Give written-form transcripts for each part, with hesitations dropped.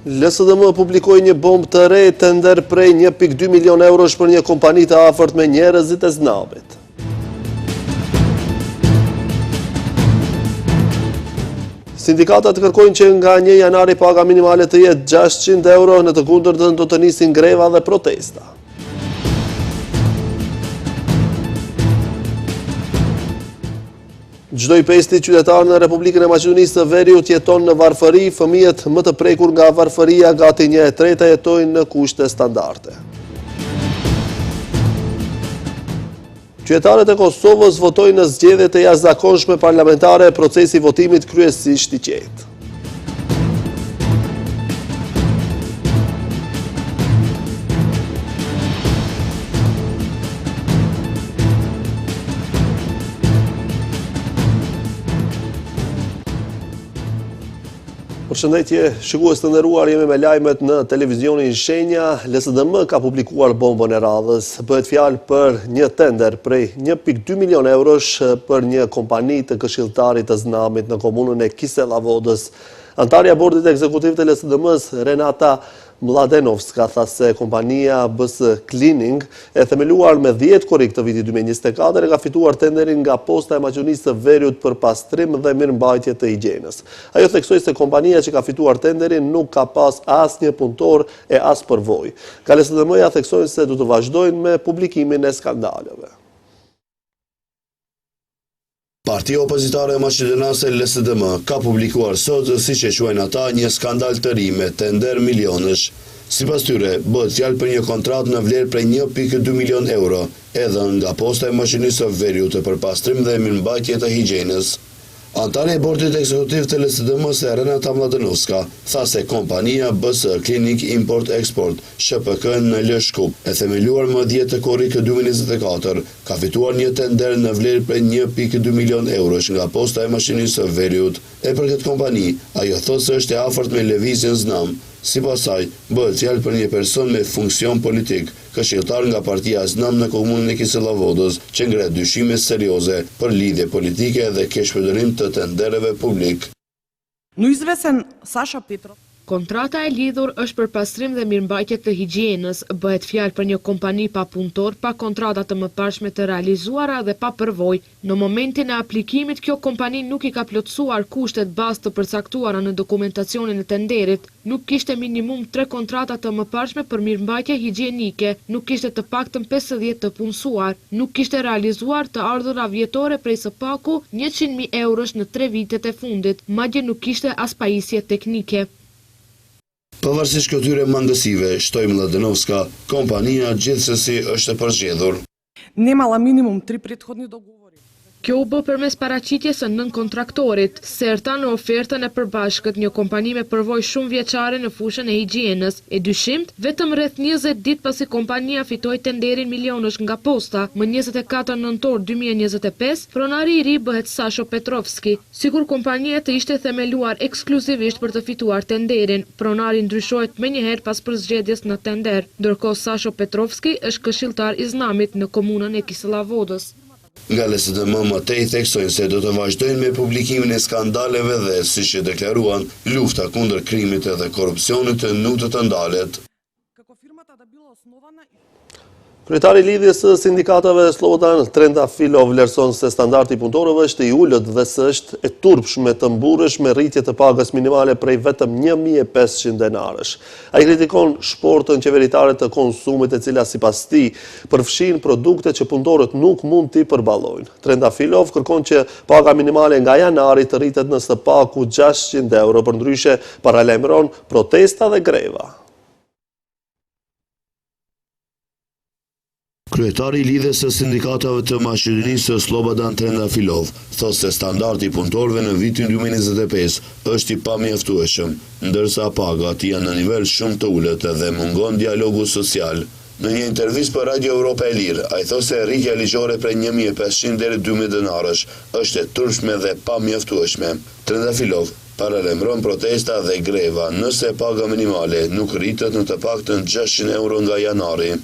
LSDM publikoi një bombë të re, tender prej 1.2 milion eurosh për një kompani të afërt me njerëzit e znamit. Sindikatat kërkojnë që nga 1 janari paga minimale të jetë 600 euro, në të kundërtën do të nisin greva dhe protesta. Çdo i 5 qytetar në Republikën e Maqedonisë së Veriut jeton në varfëri, fëmijët më të prekur nga varfëria gati 1/3 jetojnë në kushte standarde. Qytetarët e Kosovës votojnë në zgjedhjet e jashtëzakonshme parlamentare, procesi i votimit kryesisht i qetë. Përshëndetje, shikues të nderuar, jemi me lajmet në televizionin Shenja. LSDM ka publikuar bombën e radhës. Bëhet fjalë për një tender prej 1.2 milion eurosh për një kompani të këshilltarit të znamit në komunën e Kisellavodës. Antarja e bordit ekzekutiv të LSDM-s, Renata Mladenovska, tha se kompania BS Cleaning, e themeluar me 10 korrik të vitit 2024, e ka fituar tenderin nga Posta e Maqedonisë së Veriut për pastrim dhe mirëmbajtje të higjienës. Ajo theksoi se kompania që ka fituar tenderin nuk ka pas asnjë punëtor e as përvojë. Ka LSDM-ja theksojnë se do të vazhdojnë me publikimin e skandaleve. Partia opozitare maqedonase LSDM ka publikuar sot, siç e quajnë ata, një skandal të ri me tender milionësh. Sipas tyre, bëhet fjalë për një kontratë në vlerë prej 1.2 milion euro, edhe nga Posta e Maqedonisë së Veriut për pastrim dhe mirëmbajtje të higjienës. Antarja e bordit ekzekutiv të LSDM-s, Renata Mladenovska, tha se kompania BS Clinic Import Export, SHPK në Lëshkup, e themeluar më 10 korrik 2024, ka fituar një tender në vlerë prej 1.2 milion eurosh nga Posta e Maqedonisë së Veriut. E për këtë kompani, ajo thotë se është e afërt me lëvizjen Znam. Sipas saj, bëhet fjalë për një person me funksion politik, këshilltar nga partia Znam në komunën e Kisellavodës, që ngre dyshime serioze për lidhje politike dhe keqpërdorim të tendereve publik. Neizvesen Sasha Petrov. Kontrata e lidhur është për pastrim dhe mirëmbajtje të higjienës. Bëhet fjalë për një kompani pa punëtor, pa kontrata të mëparshme të realizuara dhe pa përvojë. Në momentin e aplikimit, kjo kompani nuk i ka plotësuar kushtet bazë të përcaktuara në dokumentacionin e tenderit. Nuk kishte minimum 3 kontrata të mëparshme për mirëmbajtje higjienike, nuk kishte të paktën 50 të punësuar, nuk kishte realizuar të ardhura vjetore prej së paku 100.000 eurosh në 3 vitet e fundit, madje nuk kishte as pajisje teknike. Pavarësisht këtyre mangësive, shtoi Mladenovska, kompania gjithsesi është e përzgjedhur. Nemala minimum 3 prethodni dogovori. Kjo u bë përmes paraqitjes së 9 kontraktorit, serta në ofertën e përbashkët, një kompani me përvojë shumë vjeçare në fushën e higjienës. E dyshimt, vetëm rreth 20 ditë pasi kompania fitoi tenderin milionësh nga Posta, më 24 nëntor 2025, pronari i ri bëhet Sasho Petrovski. Sikur kompania të ishte themeluar ekskluzivisht për të fituar tenderin, pronari ndryshohet menjëherë pas përzgjedhjes në tender, ndërkohë Sasho Petrovski është këshilltar i Znamit në komunën e Kisellavodës. Nga LSDM më tej theksojnë se do të vazhdojnë me publikimin e skandaleve dhe, siç e deklaruan, lufta kundër krimit dhe korrupsionit nuk do të ndalet. Kryetari i lidhjes së sindikatave Slobodan Trendafilov vlerëson se standardi i punëtorëve është i ulët dhe se është e turpshme të mburrësh me rritje të pagës minimale prej vetëm 1.500 denarësh. Ai kritikon shportën qeveritare të konsumit, e cila sipas tij përfshin produkte që punëtorët nuk mund t'i përballojnë. Trendafilov kërkon që paga minimale nga janari të rritet në së paku 600 euro, përndryshe paralajmëron protesta dhe greva. Kryetari i lidhjes së sindikatave të Maqedonisë, Slobodan Trendafilov, thotë se standardi i punëtorëve në vitin 2025 është i pamjaftueshëm, ndërsa pagat janë në nivel shumë të ulët dhe mungon dialogu social. Në një intervistë për Radio Europa e Lirë, ai thotë se rritja ligjore prej 1.500 deri 2.000 denarësh është e turpshme dhe pamjaftueshme. Trendafilov paralajmëron protesta dhe greva nëse paga minimale nuk rritet në të paktën 600 euro nga janari.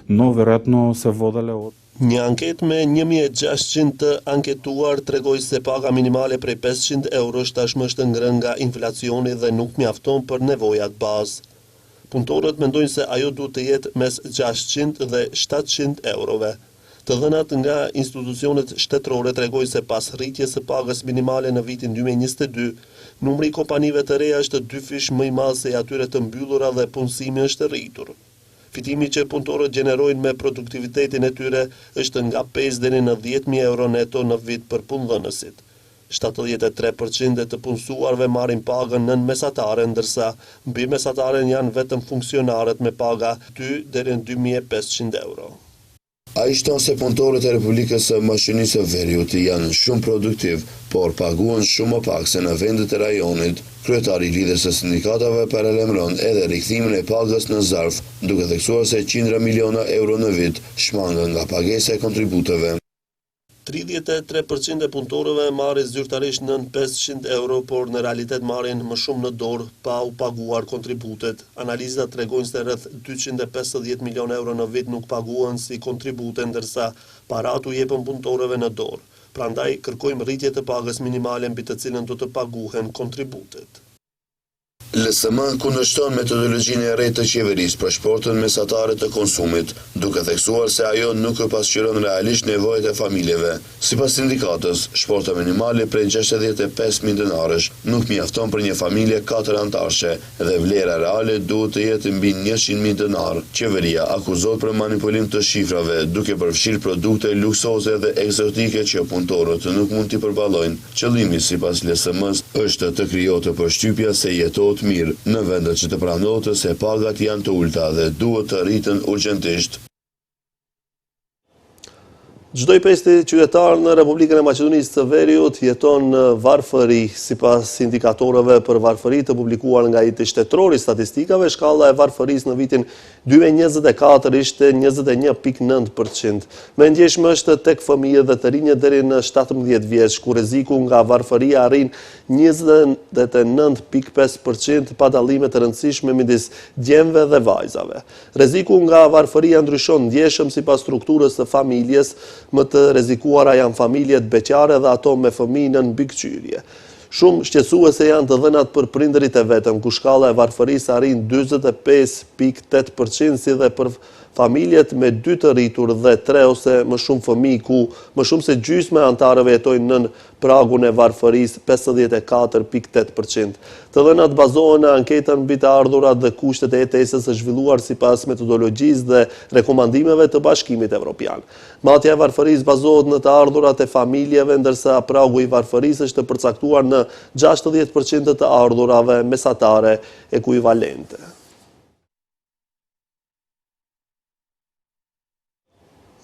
но вероятно се воделе од Një anket me 1600 të anketuar tregoi se paga minimale prej 500 eurosh tashmë është ngrënë nga inflacioni dhe nuk mjafton për nevojat bazë. Punëtorët mendojnë se ajo duhet të jetë mes 600 dhe 700 eurove. Të dhënat nga institucionet shtetërore tregojnë se pas rritjes së pagës minimale në vitin 2022, numri i kompanive të reja është dyfish më i madh se i atyre të mbyllura dhe punësimi është rritur. Fitimi që punëtorët gjenerojnë me produktivitetin e tyre është nga 5 deri në 10.000 euro neto në vit për punëdhënësit. 73% të punësuarve marrin pagën nën mesatare, ndërsa mbi mesataren janë vetëm funksionarët me paga 2 deri në 2.500 euro. Ai shton se punëtorët e Republikës së Maqedonisë së Veriut janë shumë produktiv, por paguhen shumë më pak se në vendet e rajonit. Kryetari i lidhjes së sindikatave paralajmëron edhe rikthimin e pagës në zarf, duke theksuar se qindra miliona euro në vit shmangen nga pagesa e kontributeve. 33% e punëtorëve marrin zyrtarisht nën 500 euro, por në realitet marrin më shumë në dorë pa u paguar kontributet. Analizat tregojnë se rreth 250 milion euro në vit nuk paguhen si kontribute, ndërsa parat u jepen punëtorëve në dorë. Prandaj kërkojmë rritje të pagës minimale mbi të cilën do të paguhen kontributet. LSM kundërshton metodologjinë e re të qeverisë për shportën mesatare të konsumit, duke theksuar se ajo nuk pasqyron realisht nevojat e familjeve. Sipas sindikatës, shporta minimale prej 65.000 denarësh nuk mjafton për një familje 4 antarëse dhe vlera reale duhet të jetë mbi 100.000 denar. Qeveria akuzohet për manipulim të shifrave, duke përfshirë produkte luksoze dhe egzotike që punëtorët nuk mund t'i përballojnë. Qëllimi sipas LSM-s është të krijohet përshtypja se jetohet mirë në vendet që të pranohet se pagat janë të ulta dhe duhet të rriten urgjentisht. Çdo i pesti qytetar në Republikën e Maqedonisë së Veriut jeton në varfëri. Sipas indikatorëve për varfëri të publikuar nga IT shtetëror i statistikave, shkalla e varfërisë në vitin 2024 ishte 21.9%. Më e ndjeshme është tek fëmijët dhe të rinjët deri në 17 vjeç, ku rreziku nga varfëria arrin 29.5% pa dallime të rëndësishme midis djemve dhe vajzave. Rreziku nga varfëria ndryshon ndjeshëm sipas strukturës së familjes. Më të rrezikuara janë familjet beqare dhe ato me fëmijë nën mbikëqyrje. Shumë shqetësuese janë të dhënat për prindërit e vetëm, ku shkalla e varfërisë arrin 45.8%, si dhe për familjet me 2 të rritur dhe 3 ose më shumë fëmijë, ku më shumë se gjysma e antarëve jetojnë nën pragun e varfërisë 54.8%. Të dhënat bazohen në anketën mbi të ardhurat dhe kushtet e jetesës së zhvilluar sipas metodologjisë dhe rekomandimeve të Bashkimit Evropian. Matja e varfërisë bazohet në të ardhurat e familjeve, ndërsa pragu i varfërisë është përcaktuar në 60% të ardhurave mesatare ekuivalente.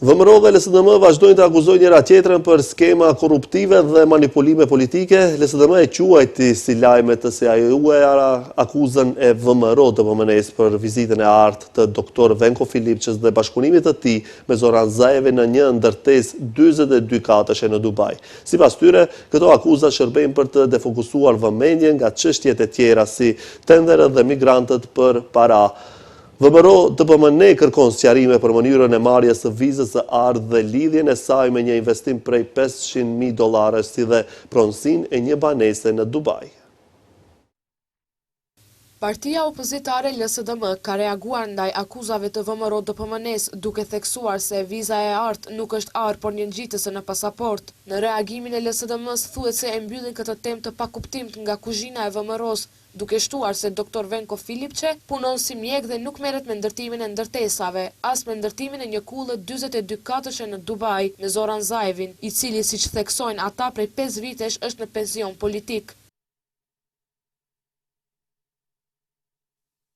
VMRO dhe LSDM vazhdojnë të akuzojnë njëra tjetrën për skema korruptive dhe manipulime politike. LSDM e quajti si lajme të SIAU-a akuzën e VMRO të PMN-s për vizitën e artë të Dr. Venko Filipçës dhe bashkëpunimit të tij me Zoran Zaevin në një ndërtesë 42 katëshe në Dubai. Sipas tyre, këto akuza shërbejnë për të defokusuar vëmendjen nga çështjet e tjera si tenderët dhe migrantët për para. VMRO TPMN kërkon sqarime për mënyrën e marrjes së vizës së ardh dhe lidhjen e saj me një investim prej $500.000, si dhe pronësinë e një banese në Dubai. Partia opozitare LSDM ka reaguar ndaj akuzave të VMRO DPMN-s duke theksuar se viza e artë nuk është arë por një ngjitëse në pasaport. Në reagimin e LSDM-s thuhet se e mbyllin këtë temë të pakuptimt nga kuzhina e VMRO-s, duke shtuar se Dr. Venko Filipçe punon si mjek dhe nuk merret me ndërtimin e ndërtesave, as me ndërtimin e një kulle 42 katëshe në Dubai me Zoran Zaevin, i cili siç theksojnë ata prej 5 vitesh është në pension politik.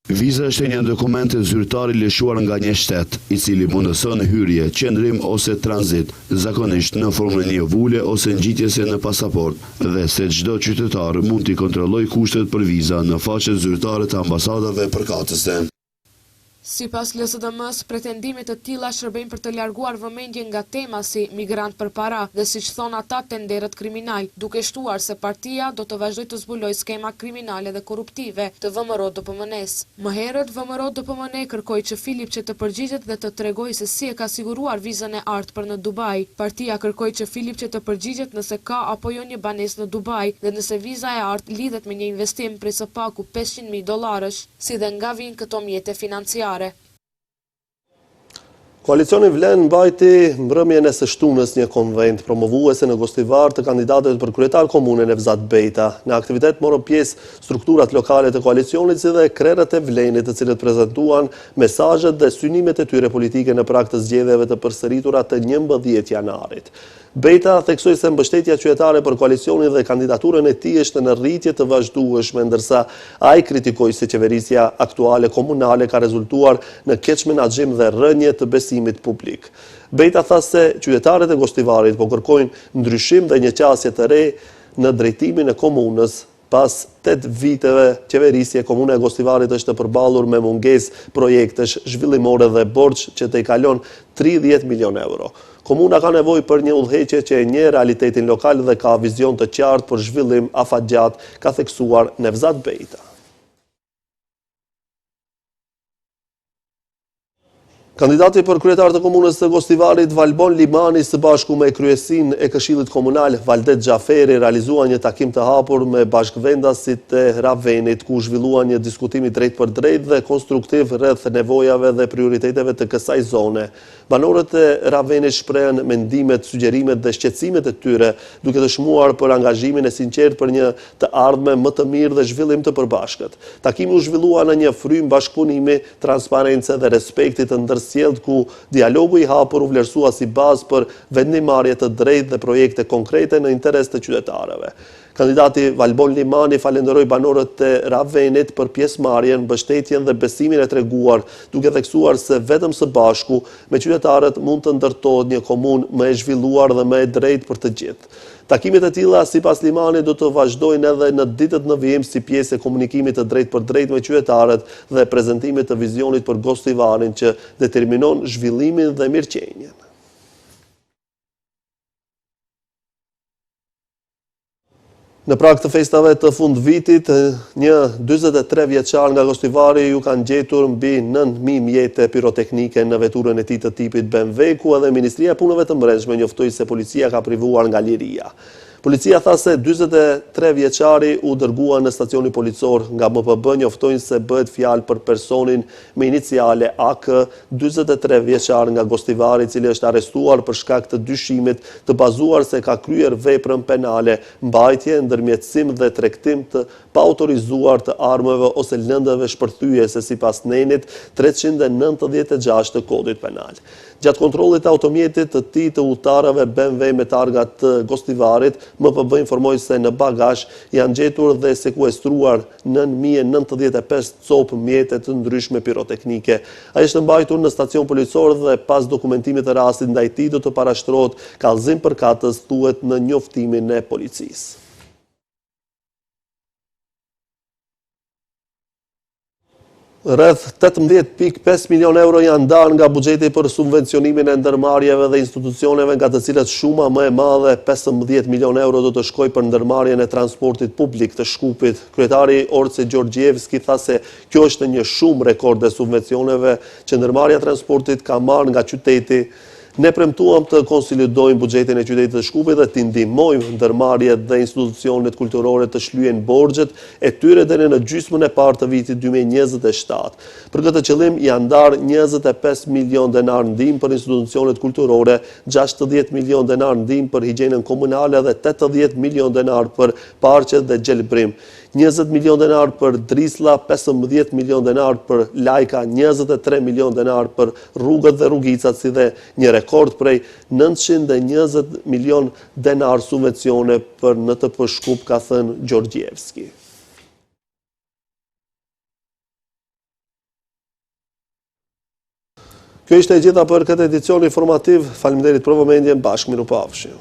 Viza është një dokument zyrtar i lëshuar nga një shtet, i cili mundëson hyrje, qëndrim ose tranzit, zakonisht në formën e një vule ose ngjitjese në pasaport, dhe se çdo qytetar mund t'i kontrollojë kushtet për viza në faqet zyrtare të ambasadave përkatëse. Sipas LSDM-s, pretendimet të tilla shërbejnë për të larguar vëmendjen nga tema si migrant për para dhe siç thon ata tenderët kriminal, duke shtuar se partia do të vazhdojë të zbulojë skema kriminale dhe korruptive të VMRO-DPMN-s. Më herët VMRO-DPMN kërkoi që Filipçe të përgjigjet dhe të tregojë se si e ka siguruar vizën e artë për në Dubai. Partia kërkoi që Filipçe të përgjigjet nëse ka apo jo një banesë në Dubai dhe nëse viza e artë lidhet me një investim prej së paku $500,000, si dhe nga vijnë këto mjete financiare. Koalicioni vlen mbajti mbrëmjen e së shtunës një konvent promovuese në Gostivar të kandidatëve për kryetar komune Nevzat Bejta. Në aktivitet morën pjesë strukturat lokale të koalicionit si dhe krerët e vlenit, të cilët prezantuan mesazhet dhe synimet e tyre politike në prag të zgjedhjeve të përsëritura të 11 janarit. Bejta theksoi se mbështetja qytetare për koalicionin dhe kandidaturën e tij është në rritje të vazhdueshme, ndërsa ai kritikoi se qeverisja aktuale komunale ka rezultuar në keq menaxhim dhe rënje të besimit publik. Bejta tha se qytetarët e Gostivarit po kërkojnë ndryshim dhe një qasje të re në drejtimin e komunës. Pas 8 viteve, qeverisja e Komune e Gostivarit është përballur me mungesë projektesh zhvillimore dhe borxh që të i kalon 30 milion euro. Komuna ka nevojë për një udhëheqje që e njeh realitetin lokal dhe ka vizion të qartë për zhvillim afatgjat, ka theksuar Nevzat Bejta. Kandidati për kryetar të komunës së Gostivarit, Valbon Limani, së bashku me kryesinë e Këshillit Komunal, Valdet Xhaferi, realizuan një takim të hapur me bashkëvendasit e Ravenit, ku zhvilluan një diskutim i drejt për drejt dhe konstruktiv rreth nevojave dhe prioriteteve të kësaj zone. Banorët e Ravenit shprehen mendimet, sugjerimet dhe shqetësimet e tyre, duke dëshmuar për angazhimin e sinqert për një të ardhme më të mirë dhe zhvillim të përbashkët. Takimi u zhvillua në një frym bashkëpunimi, transparence dhe respekti të ndërsjellët, ku dialogu i hapur u vlerësua si bazë për vendimarrje të drejtë dhe projekte konkrete në interes të qytetarëve. Kandidati Valbon Limani falenderoi banorët e Ravenit për pjesëmarrjen, mbështetjen dhe besimin e treguar, duke theksuar se vetëm së bashku me qytetarët mund të ndërtohet një komunë më e zhvilluar dhe më e drejtë për të gjithë. Takimet e tilla, sipas Limanit, do të vazhdojnë edhe në ditët në vijim si pjesë e komunikimit të drejtë për drejtë me qytetarët dhe prezantimit të vizionit për Gostivarin që determinon zhvillimin dhe mirëqenjen. Në prag të festave të fund vitit, një 43 vjeçar nga Gostivari ju kanë gjetur mbi 9.000 mjete piroteknike në veturën e tij të tipit BMW, ku edhe Ministria e Punëve të Brendshme njoftoi se policia ka privuar nga liria. Policia tha se 43 vjeçari u dërgua në stacioni policor. Nga MPB njoftojnë se bëhet fjalë për personin me iniciale AK, 43 vjeçar nga Gostivari, i cili është arrestuar për shkak të dyshimit të bazuar se ka kryer veprën penale, mbajtje, ndërmjetësim dhe tregtim të paautorizuar të armëve ose lëndëve shpërthyese sipas nenit 396 të kodit penal. Gjatë kontrollit të automjetit të tij të udhëtarëve BMW me targat të Gostivarit, MPB informoi se në bagazh janë gjetur dhe sekuestruar 9.095 copë mjete të ndryshme piroteknike. Ai është mbajtur në stacion policor dhe pas dokumentimit të rastit ndaj tij do të parashtrohet kallëzim përkatës, thuhet në njoftimin e policisë. Rreth 18.5 milion euro janë ndarë nga buxheti për subvencionimin e ndërmarrjeve dhe institucioneve, nga të cilët shuma më e madhe, 15 milion euro, do të shkojë për ndërmarrjen e transportit publik të Shkupit. Kryetari Orce Gjorgjevski tha se kjo është një shumë rekord e subvencioneve që ndërmarrja e transportit ka marrë nga qyteti. Ne premtuam të konsolidojmë buxhetin e qytetit të Shkupit dhe të ndihmojmë ndërmarrjet dhe institucionet kulturore të shlyejnë borxhet e tyre deri në gjysmën e parë të vitit 2027. Për këtë qëllim janë ndarë 25 milion denar ndihmë për institucionet kulturore, 60 milion denar ndihmë për higjienën komunale dhe 80 milion denar për parqet dhe gjelbrim. 20 milion denar për drisla, 15 milion denar për lajka, 23 milion denar për rrugët dhe rrugicat, si dhe një rekord prej 920 milion denar subvencione për NTP Shkup, ka thënë Gjorgjevski. Kjo ishte e gjitha për këtë edicion informativ. Faleminderit për vëmendjen, bashkë mirupafshim.